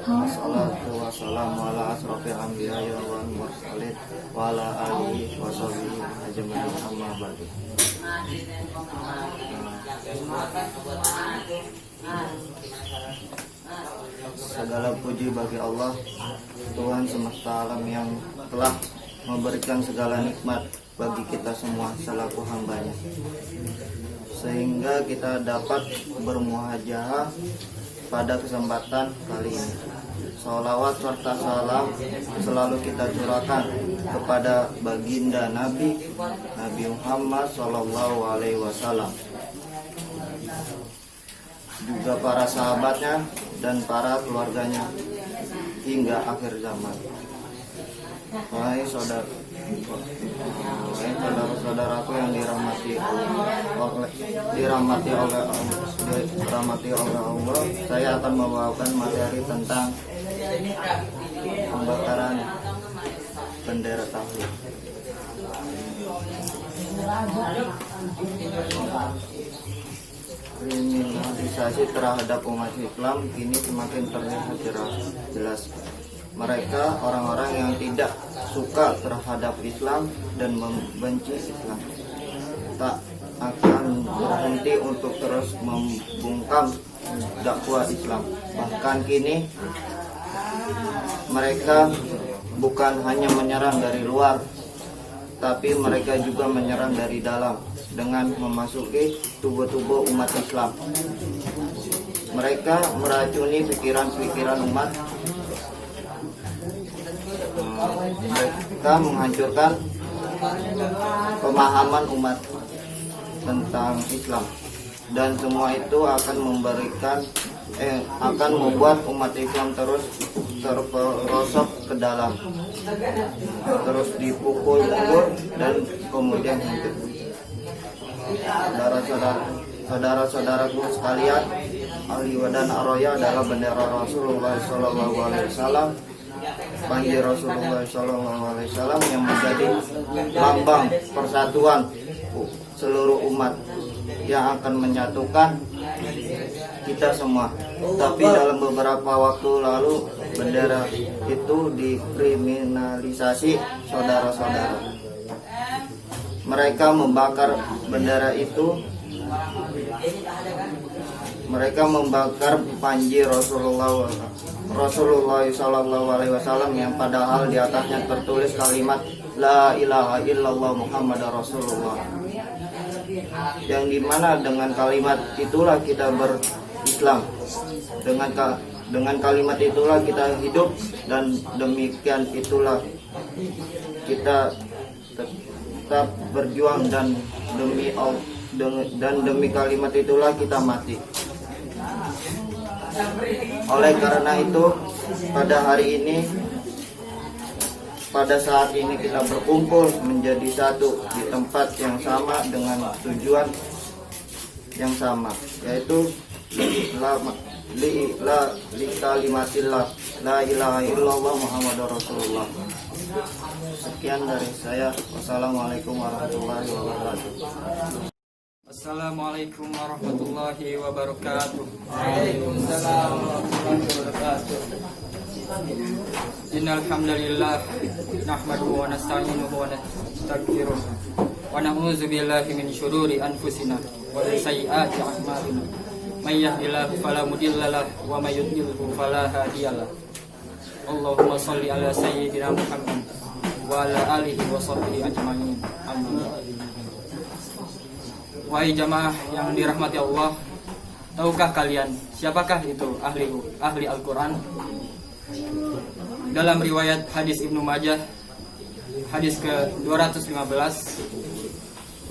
Wassalatu wassalamu ala asrofil anbiya'i wal mursalin wa ala alihi wa sahbihi ajma'in amma ba'du. Segala puji bagi Allah, Tuhan semesta alam yang telah memberikan segala nikmat bagi kita semua selaku hambanya, sehingga kita dapat bermuhajahah pada kesempatan kali ini. Sholawat serta salam selalu kita curahkan kepada baginda Nabi Muhammad Sallallahu Alaihi Wasallam, juga para sahabatnya dan para keluarganya hingga akhir zaman. Wahai saudara-saudaraku yang dirahmati oleh Allah, saya akan membawakan materi tentang pembakaran bendera tauhid. Kriminalisasi terhadap umat Islam kini semakin terlihat jelas. Mereka orang-orang yang tidak suka terhadap Islam dan membenci Islam tak akan berhenti untuk terus membungkam dakwah Islam. Bahkan kini mereka bukan hanya menyerang dari luar, tapi mereka juga menyerang dari dalam dengan memasuki tubuh-tubuh umat Islam. Mereka meracuni pikiran-pikiran umat. Mereka menghancurkan pemahaman umat tentang Islam, dan semua itu akan membuat umat Islam terus terperosok ke dalam, terus dipukul mundur dan kemudian hancur. Saudara-saudaraku sekalian, Al-Liwa dan Ar-Raya adalah bendera Rasulullah SAW, banjir Rasulullah SAW yang menjadi lambang persatuan seluruh umat yang akan menyatukan kita semua. Tapi dalam beberapa waktu lalu bendera itu dikriminalisasi, saudara-saudara. Mereka membakar bendera itu. Mereka membakar panji Rasulullah SAW yang padahal di atasnya tertulis kalimat La ilaha illallah Muhammad Rasulullah, yang dimana dengan kalimat itulah kita berislam, dengan kalimat itulah kita hidup, dan demikian itulah kita tetap berjuang, dan demi kalimat itulah kita mati. Oleh karena itu, pada saat ini kita berkumpul menjadi satu di tempat yang sama dengan tujuan yang sama, yaitu li kalimatillah la ilaha illallah Muhammadur Rasulullah. Sekian dari saya. Wassalamualaikum warahmatullahi wabarakatuh. Assalamualaikum warahmatullahi wabarakatuh. Waalaikumsalam warahmatullahi wabarakatuh. Innal hamdalillah nahmaduhu wa nasta'inuhu wa nastaghfiruh wa na'udzu billahi min syururi anfusina wa min sayyiati a'malina. May yahdihillahu fala mudilla lahu wa may yudlilhu fala hadiyalah. Allahumma shalli ala sayyidina Muhammad wa ala alihi wa sahbihi ajma'in. Amin. Wahai jamaah yang dirahmati Allah, tahukah kalian siapakah itu ahli Al-Quran? Dalam riwayat hadis Ibnu Majah, hadis ke-215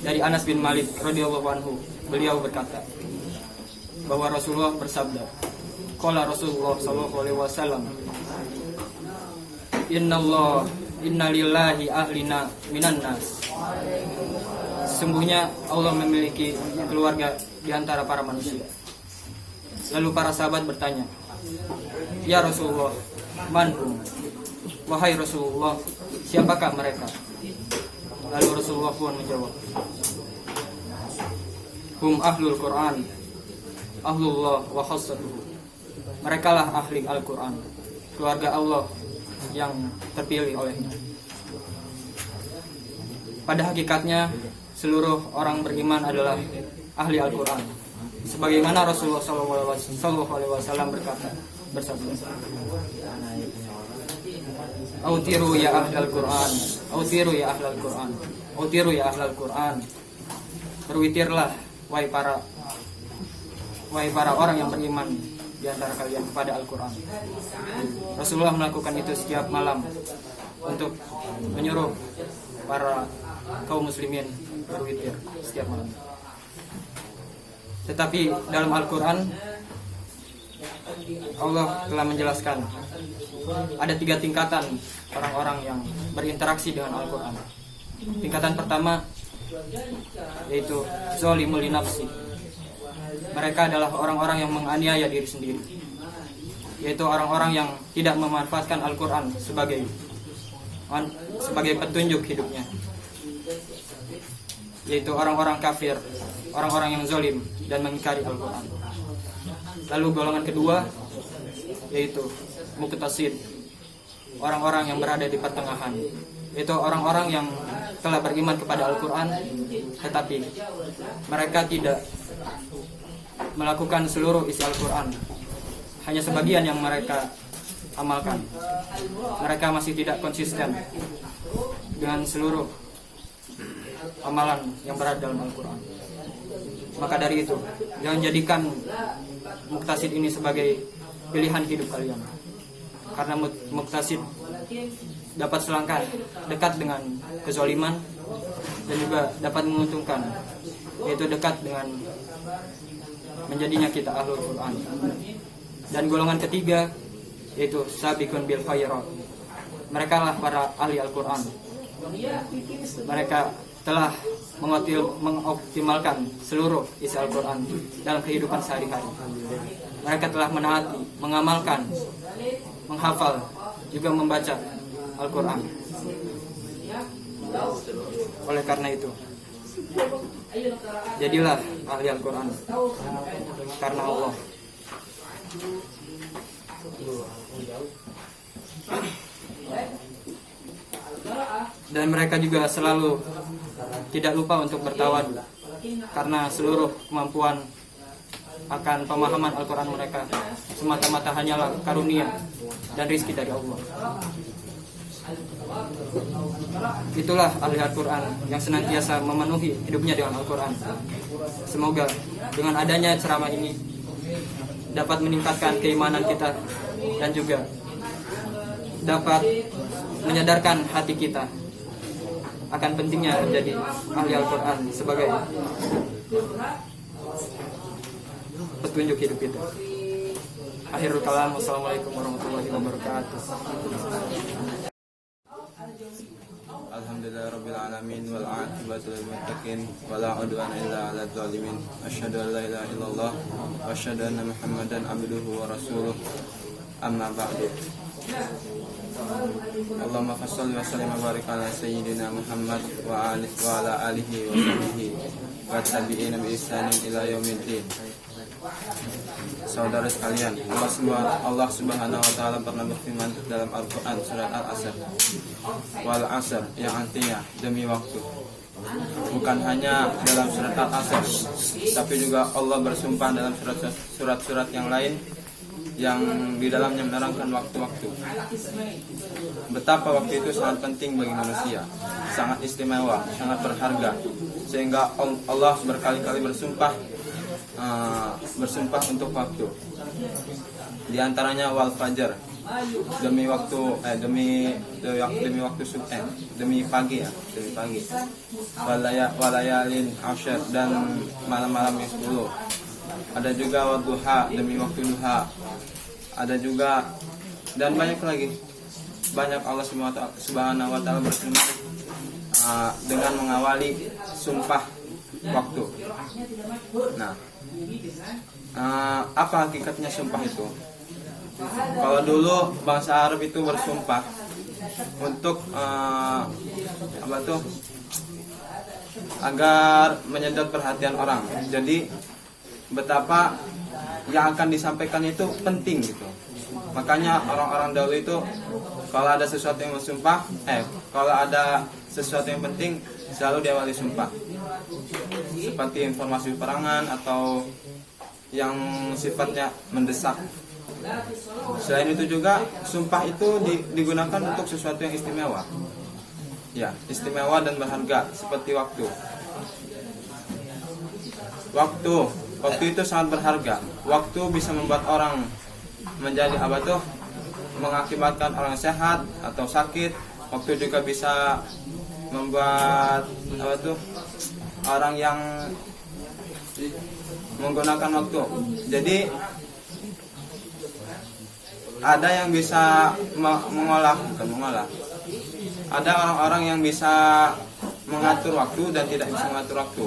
dari Anas bin Malik radhiyallahu anhu, beliau berkata bahwa Rasulullah bersabda, qala Rasulullah sallallahu alaihi wasallam, inna lillahi ahlina minan nas. Sesungguhnya Allah memiliki keluarga di antara para manusia. Lalu para sahabat bertanya, ya Rasulullah, manhum? Wahai Rasulullah, siapakah mereka? Lalu Rasulullah pun menjawab, hum ahlul Quran, ahlullah wa khassatuhu. Merekalah ahli Al-Quran, keluarga Allah yang terpilih olehnya. Pada hakikatnya seluruh orang beriman adalah ahli Al-Quran, sebagaimana Rasulullah SAW bersabda, "Autiru ya ahlal Quran, autiru ya ahlal Quran, autiru ya ahlal Quran." Berwitirlah wahai para orang yang beriman di antara kalian kepada Al-Quran. Rasulullah melakukan itu setiap malam untuk menyuruh para kaum muslimin berwitir setiap malam. Tetapi dalam Al-Quran Allah telah menjelaskan ada 3 tingkatan orang-orang yang berinteraksi dengan Al-Quran. Tingkatan pertama yaitu zalimul li nafsi. Mereka adalah orang-orang yang menganiaya diri sendiri, yaitu orang-orang yang tidak memanfaatkan Al-Quran sebagai petunjuk hidupnya, yaitu orang-orang kafir, orang-orang yang zalim dan mengingkari Al-Quran. Lalu golongan kedua yaitu muqtasid, orang-orang yang berada di pertengahan, yaitu orang-orang yang telah beriman kepada Al-Quran, tetapi mereka tidak melakukan seluruh isi Al-Quran, hanya sebagian yang mereka amalkan. Mereka masih tidak konsisten dengan seluruh amalan yang berada dalam Al-Quran. Maka dari itu, jangan jadikan muqtasid ini sebagai pilihan hidup kalian, karena muqtasid dapat selangkah dekat dengan kezaliman dan juga dapat menguntungkan, yaitu dekat dengan menjadinya kita ahlul Quran. Dan golongan ketiga yaitu sabiqun bil khairat. Mereka lah para ahli Al-Quran. Mereka telah mengoptimalkan seluruh isi Al-Quran dalam kehidupan sehari-hari. Mereka telah menaati, mengamalkan, menghafal, juga membaca Al-Quran. Oleh karena itu, jadilah ahli Al-Quran karena Allah. Dan mereka juga selalu tidak lupa untuk bertawadu, karena seluruh kemampuan akan pemahaman Al-Quran mereka semata-mata hanyalah karunia dan rizki dari Allah. Itulah ahli Al-Quran yang senantiasa memenuhi hidupnya dengan Al-Quran. Semoga dengan adanya ceramah ini dapat meningkatkan keimanan kita dan juga dapat menyadarkan hati kita akan pentingnya menjadi ahli Al-Quran sebagai petunjuk hidup kita. Akhirul kalam, wassalamualaikum warahmatullahi wabarakatuh. Alhamdulillah rabbil alamin wal aqibatu lil muttaqin wala udwana illa 'alal zalimin. Asyhadu an la ilaha illallah wa asyhadu anna Muhammadan abduhu wa rasuluh. Amma ba'du. Allahumma shalli wa sallim wa barik ala sayyidina Muhammad wa ala alihi wa sahbihi wa tabi'ina bi ihsanin ila yaumiddin. Saudara sekalian, Allah Subhanahu wa taala pernah berfirman dalam Al-Qur'an surat Al-Asr, wal asr, yang artinya demi waktu. Bukan hanya dalam surat Al-Asr, tapi juga Allah bersumpah dalam surat-surat yang lain yang di dalamnya menerangkan waktu-waktu. Betapa waktu itu sangat penting bagi manusia, sangat istimewa, sangat berharga, sehingga Allah berkali-kali bersumpah untuk waktu. Di antaranya wal fajar, demi waktu demi pagi ya, demi pagi. Walayalin asyar, dan malam-malam yang 10. Ada juga wadduha, demi waktu duha. Ada juga dan banyak lagi. Banyak Allah Subhanahu wa taala berfirman dengan mengawali sumpah waktu. Nah, apa hakikatnya sumpah itu? Kalau dulu bangsa Arab itu bersumpah untuk agar menyedot perhatian orang. Jadi betapa yang akan disampaikan itu penting gitu. Makanya orang-orang dahulu itu kalau ada sesuatu yang bersumpah, kalau ada sesuatu yang penting selalu diawali sumpah. Seperti informasi peperangan atau yang sifatnya mendesak. Selain itu juga sumpah itu digunakan untuk sesuatu yang istimewa. Ya, istimewa dan berharga seperti waktu. Waktu itu sangat berharga. Waktu bisa membuat orang menjadi mengakibatkan orang sehat atau sakit. Waktu juga bisa membuat orang yang menggunakan waktu. Jadi ada yang bisa bukan mengolah. Ada orang-orang yang bisa mengatur waktu dan tidak bisa mengatur waktu.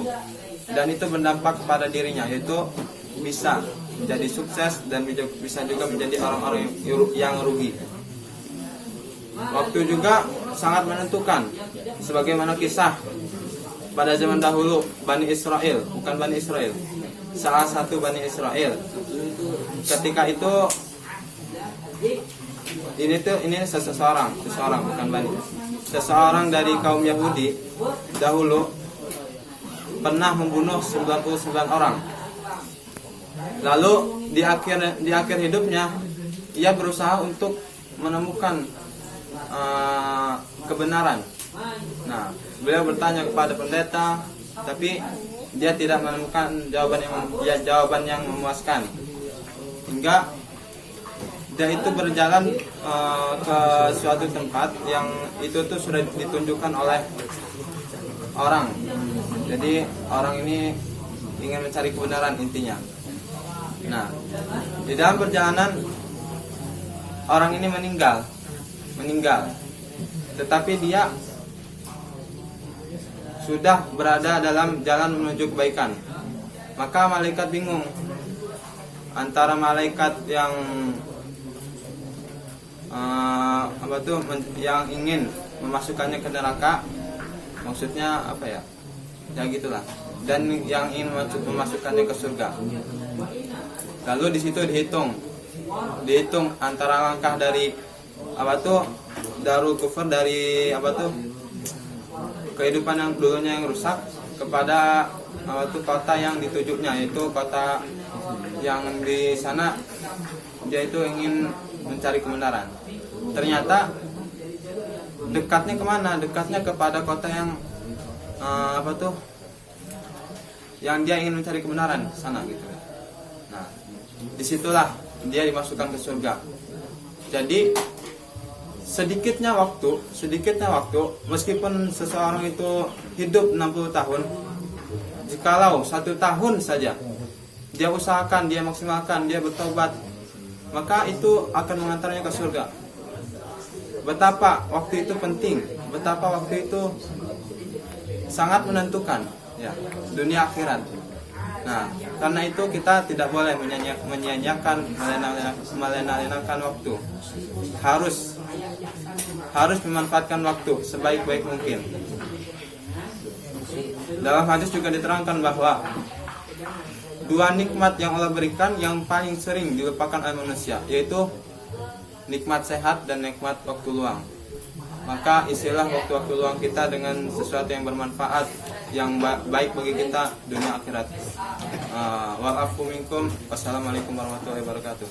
Dan itu berdampak kepada dirinya, yaitu bisa menjadi sukses dan bisa juga menjadi orang-orang yang rugi. Waktu juga sangat menentukan. Sebagaimana kisah pada zaman dahulu Bani Israel, bukan Bani Israel, salah satu Bani Israel. Ketika itu ini seseorang bukan Bani. Seseorang dari kaum Yahudi dahulu pernah membunuh 99 orang. Lalu di akhir hidupnya ia berusaha untuk menemukan kebenaran. Nah, beliau bertanya kepada pendeta, tapi dia tidak menemukan jawaban yang memuaskan. Hingga dia itu berjalan ke suatu tempat yang itu tuh sudah ditunjukkan oleh orang. Jadi orang ini ingin mencari kebenaran intinya. Nah, di dalam perjalanan orang ini meninggal. Tetapi dia sudah berada dalam jalan menuju kebaikan. Maka malaikat bingung antara malaikat yang yang ingin memasukkannya ke neraka, maksudnya apa ya? Ya gitulah. Dan yang ingin memasukkannya ke surga. Lalu di situ dihitung antara langkah dari darul kufur, dari kehidupan yang dulunya yang rusak kepada kota yang ditujunya, yaitu kota yang di sana dia itu ingin mencari kebenaran. Ternyata dekatnya kemana? Dekatnya kepada kota yang yang dia ingin mencari kebenaran sana gitu. Nah, disitulah dia dimasukkan ke surga. Jadi sedikitnya waktu, meskipun seseorang itu hidup 60 tahun, jikalau 1 tahun saja dia usahakan, dia maksimalkan, dia bertobat, maka itu akan mengantarnya ke surga. Betapa waktu itu penting, betapa waktu itu sangat menentukan, ya, dunia akhirat. Nah, karena itu kita tidak boleh menyia-nyiakan, melena-lenakan waktu. Harus memanfaatkan waktu sebaik-baik mungkin. Dalam hadis juga diterangkan bahwa 2 nikmat yang Allah berikan yang paling sering dilupakan oleh manusia, yaitu nikmat sehat dan nikmat waktu luang. Maka isilah waktu-waktu luang kita dengan sesuatu yang bermanfaat, yang baik bagi kita dunia akhirat. Wa'afu minkum. Wassalamualaikum warahmatullahi wabarakatuh.